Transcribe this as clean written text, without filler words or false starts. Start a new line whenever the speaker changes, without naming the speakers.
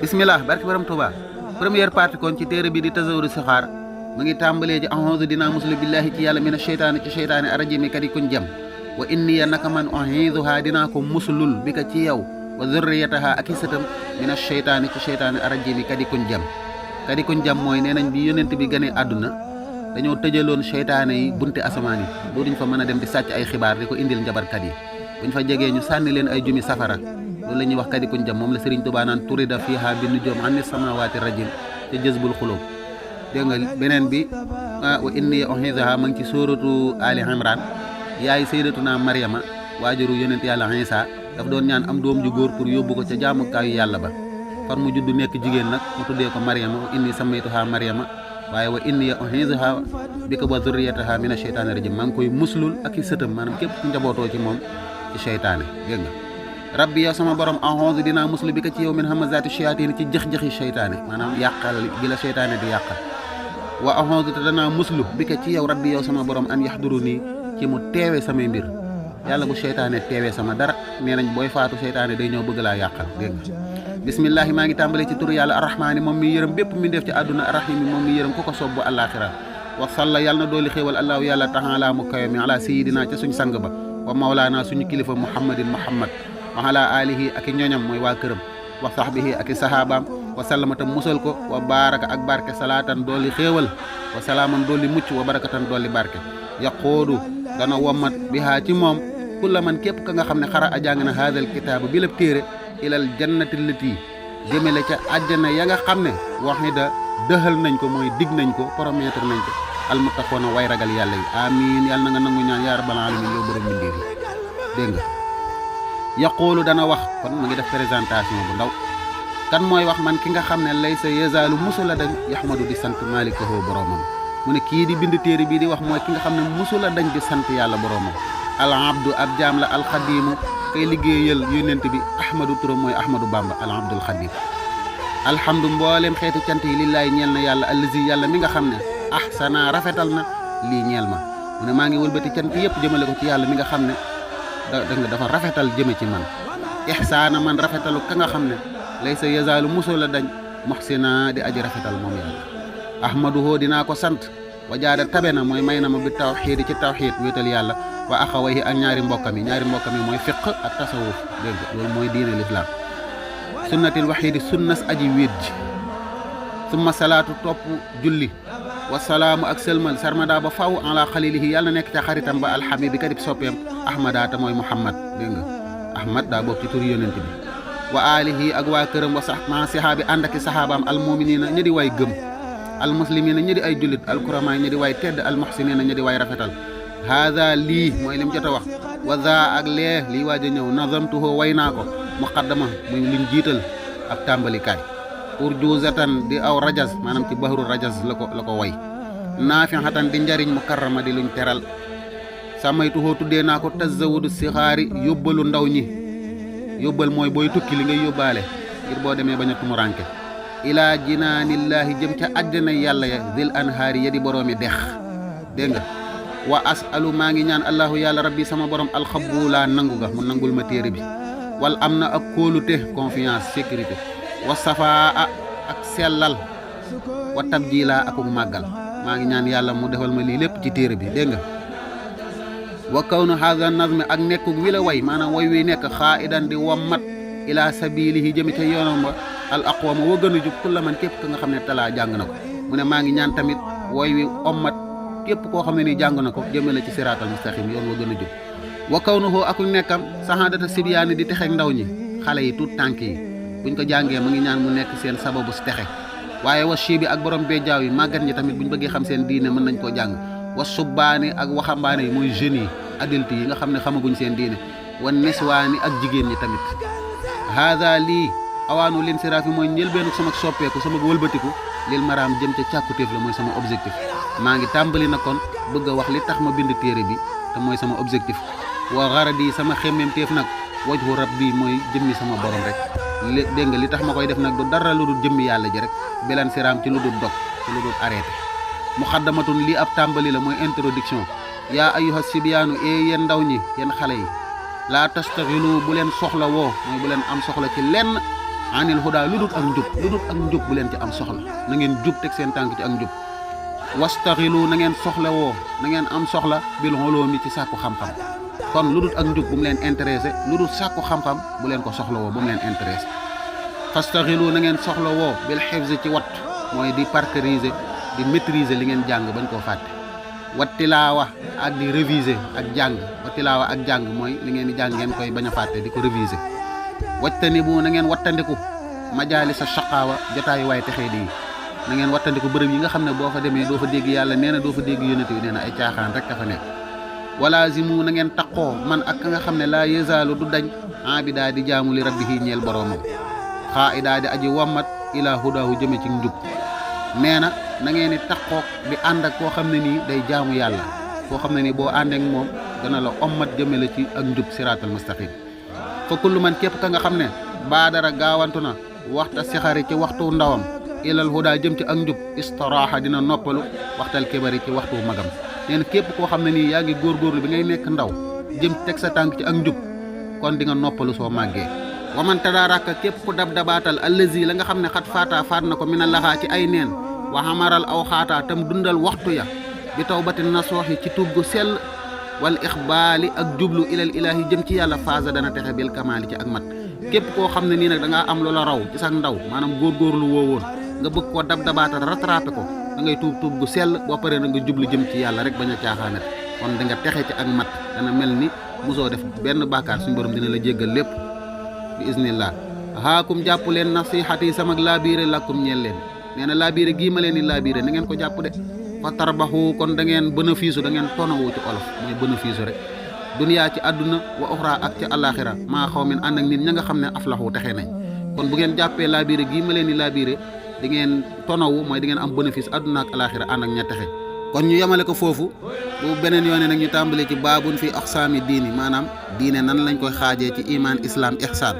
bismillah barki borom Tuuba première partie kon ci téere bi di tasawuru sixaar mu ngi tàmbalee ji a'uuzu dinaa muslu billahi ci yàlla mina sheytaani ci sheytaani arajimi kadi kuñ jëm wa inniya naka man u'iiduha dinaa ko muslul bi ka ci yow wa zurriyataha ak i sëtam mina sheytaani ci sheytaani arajimi kadi kuñ jëm mooy nee nañ bi yonent bi gënee àdduna dañoo tëjaloon sheytaane yi bunte asamaan yi boo duñ fa mën a dem di sàcc ay xibaar di ko indil njabarkat yi buñ fa jegee ñu sànni leen ay jumi safara loolu la ñuy wax kadi kuñ jëm moom la Sëriñ Tuubaa naan turida fiha bi nujoom anni samawaati rajim ci jëzbul xulóob dégg nga beneen bi wa inni u'iiduha ma ngi ci sóoratu Ali Imran yaay sayyidatuna Maryama waajuru yonent yàlla Iisaa daf doon ñaan am doom ju góor pour yóbbu ko ca jaamukaayu yàlla ba far mu judd nekk jigéen nag mu tuddee ko Maryama wa inni sammaytuha Maryama waaye wa inni u'iiduha bika wa zurriyataha mina sheytaani rajim maa ngi koy muslul ak i sëtam maanaam képp ku njabootoo ci moom ci sheytaane dégg nga rabbi yow sama borom a'uuzu dinaa muslu bi ka ci yow min hamazaati shayaatiini ci jëx-jëxi sheytaane maanaam yàqal gi la sheytaane di yàqal wa a'uuzu te danaa muslu bi ka ci yow rabbi yow sama borom an yahduruni ci mu teewe samay mbir yàlla bu sheytaane teewee sama dara nee nañ booy faatu sheytaane day ñëw bëgg laa yàqal dégg nga bismillahi maa ngi tàmbalee ci turu yàlla arrahmaani moom mi yërëm bépp mi def ci àdduna arrahimi moom mi yërëm ku ko soob bu àllaaxira wa salla yàlla na dooli xéewal allaahu yàlla taala mu kawe mi ala sayidina ca suñ sang ba wa mawlaana suñu kilifa muhammadin muhammad wa ala alihi ak i ñoñam mooy waa këram wa sahbihi ak i sahabaam wa sallamatam musal ko wa baraka ak barke salaatan dooli xéewal wa salaaman dooli mucc wa barakatan dooli barke yaqoodu dana wommat bihaa ci moom kulla man képp ka nga xam ne xara a jàng na haadal kitaabu bi la téere ilal jannati lati jëmele ca àjjana ya nga xam ne waxida dëxal nañ ko mooy dig nañ ko promettre nañ ko almuttaqoona way ragal yàlla yi amiin yàlla na nga nangu ñaan yaa rabbal alamin yow borom mbindeef yi dégg nga yaquulu dana wax kon mu ngi def présentation bu ndaw kan mooy wax man ki nga xam ne laysa yazaalu musula dañ yaxmadu di sant malikahu boromam mu ne kii di bind téere bii di wax mooy ki nga xam ne musula dañ di sant yàlla boromam al abdu ab jaam la alxadimu kay liggéeyal yónnent bi ahmadu turam mooy ahmadu bamba al abdul xadim alhamdu mbooleem xeeti cant yi lillaahi ñeel na yàlla allazi yàlla mi nga xam ne ahsana rafetal na lii ñeel ma mu ne maa ngi wëlbati cant yëpp jëmale ko ci yàlla mi nga xam ne dafa rafetal jëme ci man ihsaana man rafetalu ka nga xam ne laysa yazaalu musoo la dañ muhsina di aji rafetal moom yàlla ahmaduhu dinaa ko sant wa jaada tabe na mooy may na ma bi tawxiid ci tawxiid wéetal yàlla wa axawayhi ak ñaari mbokkam yi mooy fiq ak tasawuf dégg nga loolu mooy diine lislaam sunnatil waxiidi sunnas aji wéet ji summa salaatu topp julli wasalaamu ak sëlmal sarmada ba faw ala xalilihi yàlla na nekk ca xaritam ba alxabibi kadib soppeem ahmada te mooy muhammad dégg nga ahmad daa bokk ci turi yonent bi wa alihi ak waa këram wa sax ma sihaabi ànd ak i saxaabaam almuminina ñi di way gëm almuslimina ñi di ay jullit alkurama ñi di way tedd almuxsinina ñi di way rafetal haada lii mooy lim jot a wax wa za ak lee lii waaj a ñëw nazamtuhu way naa ko muqaddama muy luñ jiital ab tàmbalikaay urjuzatan di aw rajaz maanaam ci bahru rajaz la ko way naafixatan di njariñ mukarrama di luñ teral sàmmaytuhoo tuddee naa ko tazawudu sixaari yóbbalu ndaw ñi yóbbal mooy booy tukki li ngay yóbbaale ngir boo demee bañ a tumuranke ilaa jinaanillaahi jëm ca àjjana yàlla ya zil anhaari ya di boroomi dex dégg nga wa asalu maa ngi ñaan allahu yàlla rabbi sama borom alxabula nangu ga mu nangul ma téere bi wal am na ak kóolute confiance sécurité wa safaa ak sellal wa tabjila akuk màggal maa ngi ñaan yàlla mu defal ma lii lépp ci téere bi dégg nga wa kawnu haada nazmi ak nekkuk wi la way maanaam way wi nekk xaaidan di wammat ila sabilihi jëmi ca yoonam ba al aqwama wa gën a jub kulla man képp ka nga xam ne talaa jàng na ko mu ne maa ngi ñaan tamit way wi ommat képp koo xam ne ni jàng na ko jëmale ci siraatal mustaqim yoon wa gën a jub wa kawnuhu akuk nekkam saxaadata sibyaani di texeek ndaw ñi xale yi tuut tànk yi buñ ko jàngee mu ngi ñaan mu nekk seen sababu si texe waaye wa shiibi ak borom bejjaaw yi màggat ñi tamit buñ bëggee xam seen diine mën nañ koo jàng wa subbaani ak waxambaane yi mooy jeunes yi adulte yi nga xam ne xamaguñ seen diine wa niswaani ak jigéen ñi tamit haada lii awaanu lin siraafi mooy njëlbeenu sama soppeeku sama wëlbatiku lil maraam jëm ca càkkutéef la mooy sama objectif maa ngi tàmbali na kon bëgg a wax li tax ma bind téere bi te mooy sama objectif wa garadi sama xemmem téef nag wajhu rabbi mooy jëmmi sama borom rek dégg nga li tax ma koy def nag du dara lu dul jëmmi yàlla ji rek belan siraam ci lu dul dog ci lu dul arrêté muxaddamatun lii ab tàmbali la mooy introduction yaa ayyuha sibyaanu yéen ndaw ñi yéen xale yi laa tastaxilu bu leen soxla woo mooy bu leen am soxla ci lenn anil huda lu dul ak njub bu leen ci am soxla na ngeen jub teg seen tànk ci ak njub wastaxilu na ngeen soxla woo na ngeen am soxla bil ulumi ci sàkku xam-xam kon lu dul ak njub bu mu leen intéressé lu dul sàkku xam-xam bu leen ko soxla woo bu mu leen intéressé fastaxilu na ngeen soxla woo bil hifz ci wat mooy di parceriser di maîtriser li ngeen jàng bañ koo fàtte wat tilaawa ak di réviser ak jàng wat tilaawa ak jàng mooy li ngeen di jàng ngeen koy bañ a fàtte di ko réviser wattani bu na ngeen wattandiku majaali sa shaqaawa jotaayu waay texee di na ngeen wattandiku bërëb yi nga xam ne boo fa demee doo fa dégg yàlla nee na doo fa dégg yonent bi nee na ay caaxaan rek ka fa nekk walaazimu na ngeen taqoo man ak ka nga xam ne laa yezaalu du dañ bi daa di jaamu li rabbihi ñeel boroomam xaa i daa di aji wammat ilaa hudaahu jëme ci njub nee na na ngeen di taqoog di ànd ak koo xam ne nii day jaamu yàlla koo xam ne nii boo àndeek moom dana la ommat jëme la ci ak njub siraatal mustaqim fa kullu man képp ka nga xam ne baadara gaawantu na waxta sixari ci waxtu ndawam ilal huda jëm ci ak njub istiraaxa dina noppalu waxtal kibari ci waxtu magam nee na képp koo xam ne nii yaa ngi góorgóorlu bi ngay nekk ndaw jëm teg sa tànk ci ak njub kon di nga noppalu soo màggee waman tadaaraka képp ku dab dabaatal allazi la nga xam ne xat faat na ko mina laxaa ci ay neen wa xamaral aw xaataa tam dundal waxtu ya bi tawbati nasooxi ci tuub gu sell wal ixbaali ak jublu ilal ilaahi jëm ci yàlla faasa dana texe bil kamaali ci ak mat képp koo xam ne nii nag da ngaa am loola raw ci sax ndaw maanaam góorgóorlu woowoon nga bëgg koo dab dabaatal rattrapé ko da ngay tuub gu sell boo paree na nga jublu jëm ci yàlla rek bañ a caaxaanat kon da nga texe ci ak mat dana mel ni mosoo def benn bàkkaar suñu borom dina la jéggal lépp bi iznillah haakum jàpp leen nasihati samag laabiire lakkum ñeel leen nee na laabiire gii ma leen di laabiire na ngeen ko jàpp de fa tarbaxu kon da ngeen bénéfice da ngeen tonawu ci olof mooy bénéfice rek duniyaa ci àdduna wa uxra ak ci àllaaxira maa xaw min ànd ak nit ña nga xam ne aflaxu texe nañ kon bu ngeen jàppee laabiire gii ma leen di laabiire di ngeen tonawu mooy di ngeen am bénéfice àdduna ak àllaaxira ànd ak ña texe kon ñu yemale ko foofu bu beneen yoone nag ñu tàmbalee ci baabun fi aqsaami diini maanaam diine nan lañ koy xaajee ci iman islam ihsaan